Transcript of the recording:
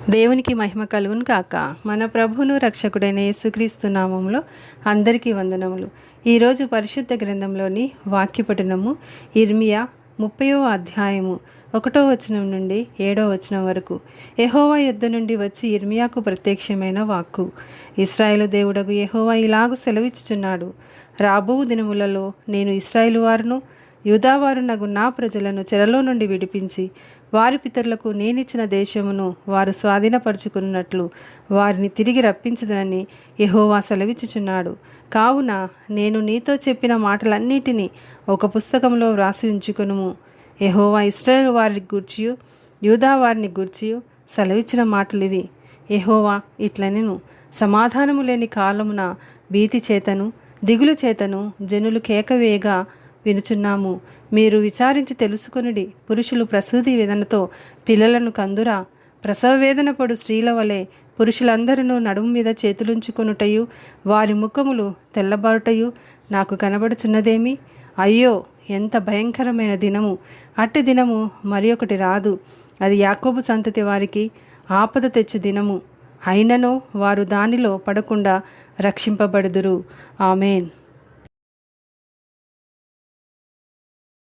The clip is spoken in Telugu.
దేవునికి మహిమ కలుగును కాక. మన ప్రభువును రక్షకుడైన యేసుక్రీస్తు నామములో అందరికీ వందనములు. ఈరోజు పరిశుద్ధ గ్రంథంలోని వాక్యపఠనము ఇర్మియా 30వ అధ్యాయము 1వ వచనం నుండి 7వ వచనం వరకు. యెహోవా యొద్ద నుండి వచ్చి ఇర్మియాకు ప్రత్యక్షమైన వాక్కు. ఇశ్రాయేలు దేవుడగు యెహోవా ఇలాగు సెలవిచ్చుచున్నాడు, రాబో దినములలో నేను ఇశ్రాయేలు వారును యూదావారునగు నా ప్రజలను చెరలో నుండి విడిపించి వారి పితరులకు నేనిచ్చిన దేశమును వారు స్వాధీనపరుచుకున్నట్లు వారిని తిరిగి రప్పించదనని యెహోవా సెలవిచ్చుచున్నాడు. కావున నేను నీతో చెప్పిన మాటలన్నిటినీ ఒక పుస్తకంలో వ్రాసి ఉంచుకొనుము. యెహోవా ఇశ్రాయేలు వారిని గూర్చియు యూదా వారిని గూర్చియు సెలవిచ్చిన మాటలివి. యెహోవా ఇట్లనెను, సమాధానము లేని కాలమున భీతి చేతను దిగులు చేతను జనులు కేకవేయగా వినుచున్నాము. మీరు విచారించి తెలుసుకొనుడి. పురుషులు ప్రసూతి వేదనతో పిల్లలను కందురా. ప్రసవ వేదన పడు స్త్రీల వలె పురుషులందరూ నడుము మీద చేతులుంచుకొనుటయు వారి ముఖములు తెల్లబారుటయు నాకు కనబడుచున్నదేమి? అయ్యో, ఎంత భయంకరమైన దినము! అట్టి దినము మరి ఒకటి రాదు. అది యాకోబు సంతతి వారికి ఆపద తెచ్చు దినము. అయినను వారు దానిలో పడకుండా రక్షింపబడుదురు. ఆమేన్.